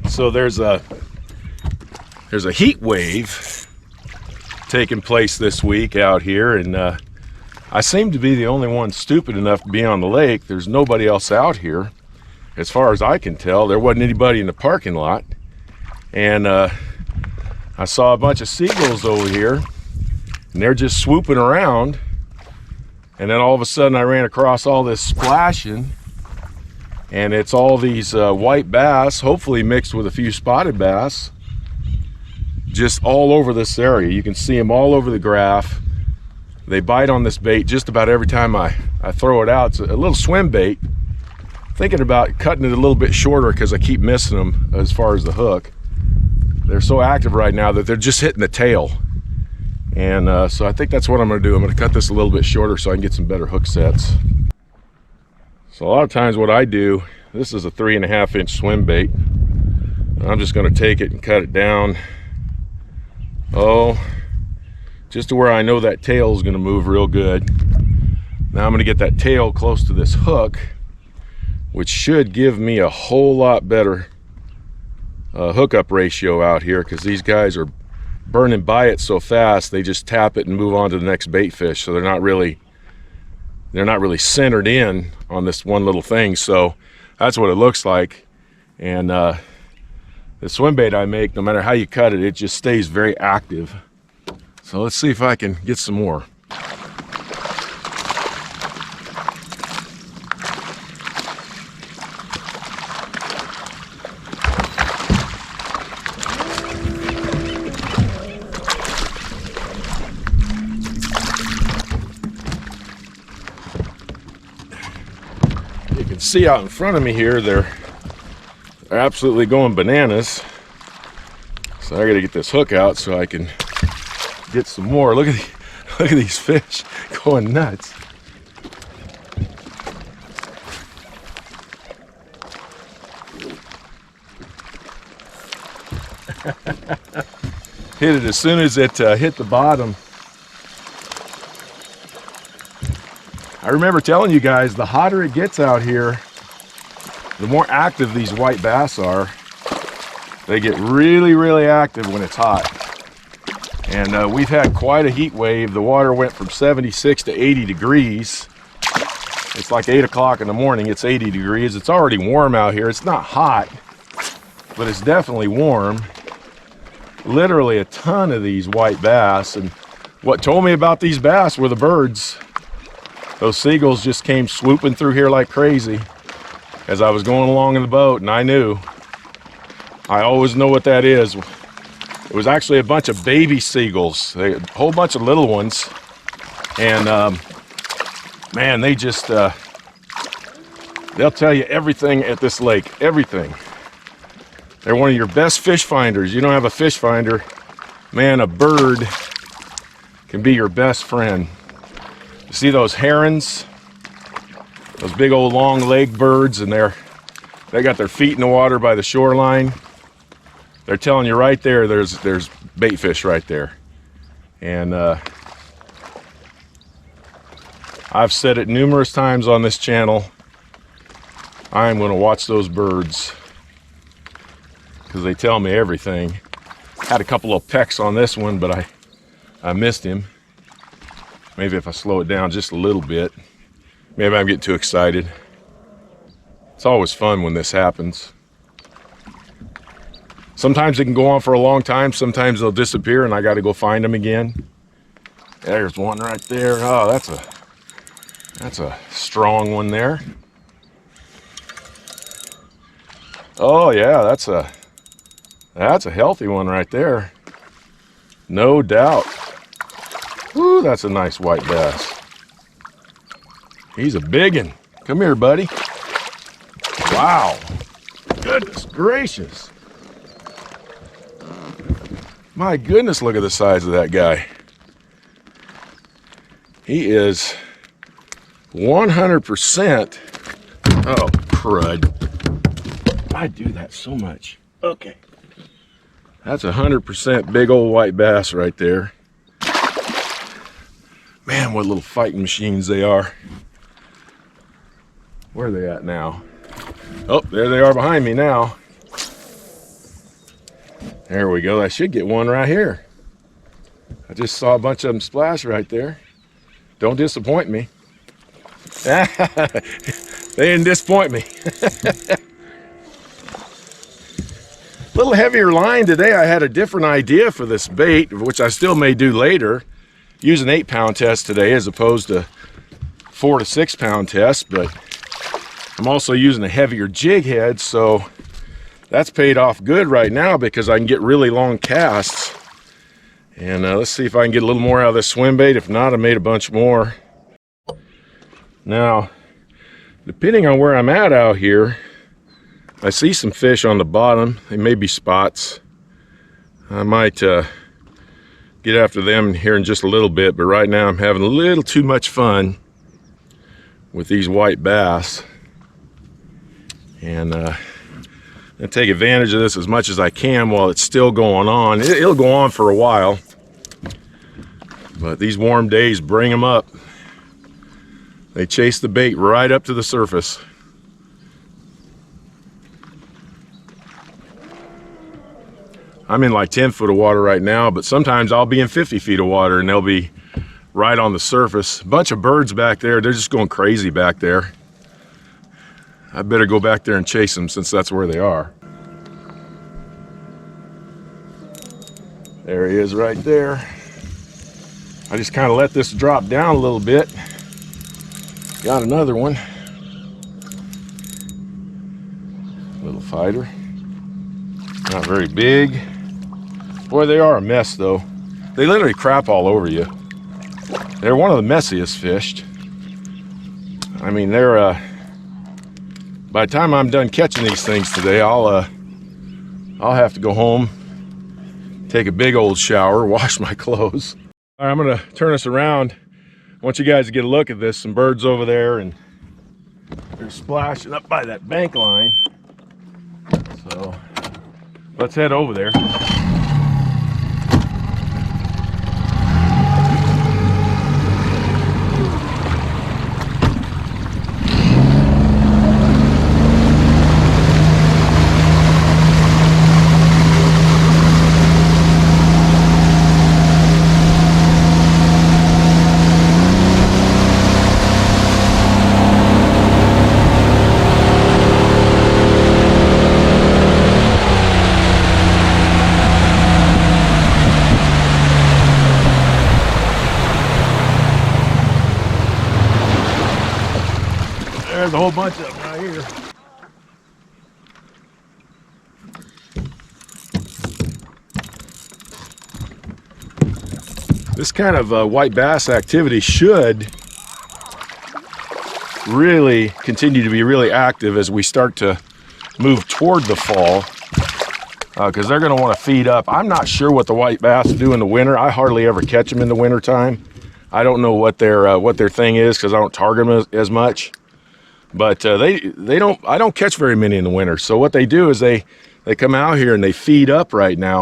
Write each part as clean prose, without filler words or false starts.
So there's a heat wave taking place this week out here, and I seem to be the only one stupid enough to be on the lake. There's nobody else out here. As far as I can tell, there wasn't anybody in the parking lot. And I saw a bunch of seagulls over here, and they're just swooping around. And then all of a sudden I ran across all this splashing, and it's all these white bass, hopefully mixed with a few spotted bass, just all over this area. You can see them all over the graph. They bite on this bait just about every time I throw it out. It's a little swim bait. Thinking about cutting it a little bit shorter because I keep missing them as far as the hook. They're so active right now that they're just hitting the tail. And so I think that's what I'm gonna do. I'm gonna cut this a little bit shorter so I can get some better hook sets. So a lot of times what I do, this is a 3.5-inch swim bait. I'm just gonna take it and cut it down. Just to where I know that tail is gonna move real good. Now I'm gonna get that tail close to this hook, which should give me a whole lot better hookup ratio out here, because these guys are burning by it so fast, they just tap it and move on to the next bait fish. So they're not really centered in on this one little thing. So that's what it looks like. And the swim bait I make, no matter how you cut it, it just stays very active. So let's see if I can get some more. You can see out in front of me here, they're absolutely going bananas. So I gotta get this hook out so I can get some more. Look at these fish going nuts. Hit it as soon as it hit the bottom. I remember telling you guys, the hotter it gets out here, the more active these white bass are. They get really, really active when it's hot. And we've had quite a heat wave. The water went from 76 to 80 degrees. It's like 8 o'clock in the morning, it's 80 degrees. It's already warm out here. It's not hot, but it's definitely warm. Literally a ton of these white bass. And what told me about these bass were the birds. Those seagulls just came swooping through here like crazy as I was going along in the boat, and I knew. I always know what that is. It was actually a bunch of baby seagulls, a whole bunch of little ones. And man, they just, they'll tell you everything at this lake, everything. They're one of your best fish finders. You don't have a fish finder, man, a bird can be your best friend. You see those herons? Those big old long-legged birds, and they got their feet in the water by the shoreline. They're telling you right there, there's bait fish right there. And I've said it numerous times on this channel, I'm gonna watch those birds because they tell me everything. Had a couple of pecks on this one, but I missed him. Maybe if I slow it down just a little bit. Maybe I'm getting too excited. It's always fun when this happens. Sometimes it can go on for a long time. Sometimes they'll disappear and I got to go find them again. There's one right there. Oh, that's a strong one there. Oh yeah, that's a healthy one right there. No doubt. Ooh, that's a nice white bass. He's a big one. Come here, buddy. Wow. Goodness gracious. My goodness, look at the size of that guy. He is 100%. Oh, crud. I do that so much. Okay. That's 100% big old white bass right there. Man, what little fighting machines they are. Where are they at now? Oh, there they are behind me now. There we go. I should get one right here. I just saw a bunch of them splash right there. Don't disappoint me. They didn't disappoint me. A little heavier line today. I had a different idea for this bait, which I still may do later. Use an 8-pound test today as opposed to 4 to 6 pound test, but I'm also using a heavier jig head, so that's paid off good right now because I can get really long casts. And let's see if I can get a little more out of this swim bait. If not, I made a bunch more. Now, depending on where I'm at out here, I see some fish on the bottom. They may be spots. I might get after them here in just a little bit, but right now I'm having a little too much fun with these white bass. And I take advantage of this as much as I can while it's still going on. It'll go on for a while, but these warm days bring them up. They chase the bait right up to the surface. I'm in like 10 foot of water right now, but sometimes I'll be in 50 feet of water and they'll be right on the surface. A bunch of birds back there, they're just going crazy back there. I better go back there and chase them since that's where they are. There he is right there. I just kind of let this drop down a little bit. Got another one. Little fighter. Not very big. Boy, they are a mess though. They literally crap all over you. They're one of the messiest fished. I mean, they're by the time I'm done catching these things today, I'll have to go home, take a big old shower, wash my clothes. All right, I'm gonna turn this around. I want you guys to get a look at this. Some birds over there, and they're splashing up by that bank line. So let's head over there. There's a whole bunch of them right here. This kind of white bass activity should really continue to be really active as we start to move toward the fall, because they're going to want to feed up. I'm not sure what the white bass do in the winter. I hardly ever catch them in the winter time. I don't know what their thing is because I don't target them as much. But I don't catch very many in the winter. So what they do is they come out here and they feed up right now,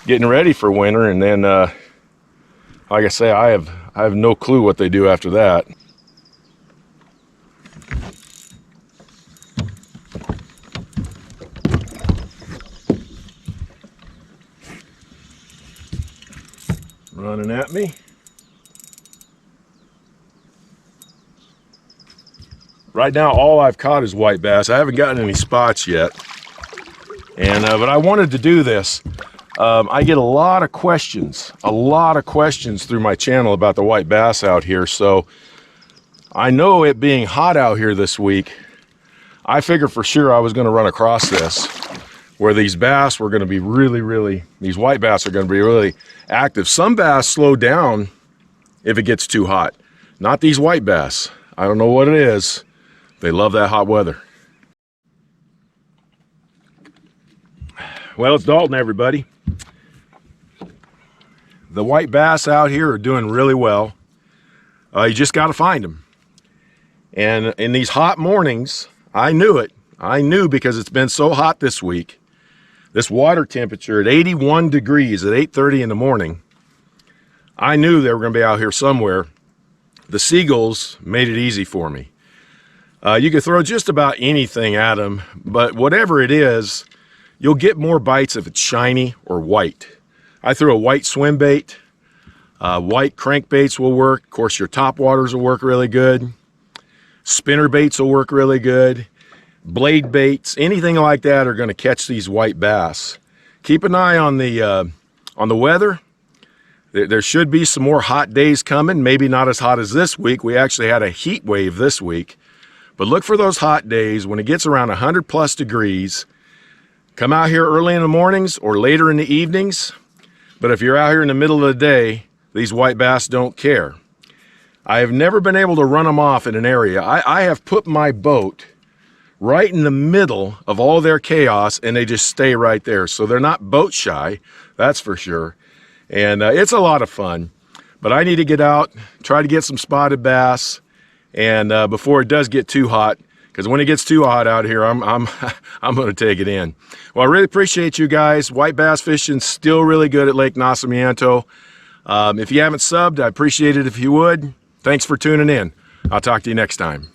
getting ready for winter. And then, like I say, I have no clue what they do after that. Running at me. Right now, all I've caught is white bass. I haven't gotten any spots yet. And but I wanted to do this. I get a lot of questions through my channel about the white bass out here. So I know it being hot out here this week, I figured for sure I was going to run across this, where these bass were going to be these white bass are going to be really active. Some bass slow down if it gets too hot. Not these white bass. I don't know what it is. They love that hot weather. Well, it's Dalton, everybody. The white bass out here are doing really well. You just got to find them. And in these hot mornings, I knew it. I knew because it's been so hot this week. This water temperature at 81 degrees at 8:30 in the morning. I knew they were going to be out here somewhere. The seagulls made it easy for me. You could throw just about anything at them, but whatever it is, you'll get more bites if it's shiny or white. I threw a white swim bait. White crankbaits will work. Of course, your top waters will work really good. Spinner baits will work really good. Blade baits, anything like that are going to catch these white bass. Keep an eye on the weather. There should be some more hot days coming. Maybe not as hot as this week. We actually had a heat wave this week. But look for those hot days when it gets around 100+ degrees. Come out here early in the mornings or later in the evenings. But if you're out here in the middle of the day, these white bass don't care. I have never been able to run them off in an area. I have put my boat right in the middle of all their chaos, and they just stay right there. So they're not boat shy, that's for sure. And it's a lot of fun. But I need to get out, try to get some spotted bass, and before it does get too hot, because when it gets too hot out here, I'm going to take it in. Well, I really appreciate you guys. White bass fishing still really good at Lake Nacimiento. If you haven't subbed, I appreciate it if you would. Thanks for tuning in. I'll talk to you next time.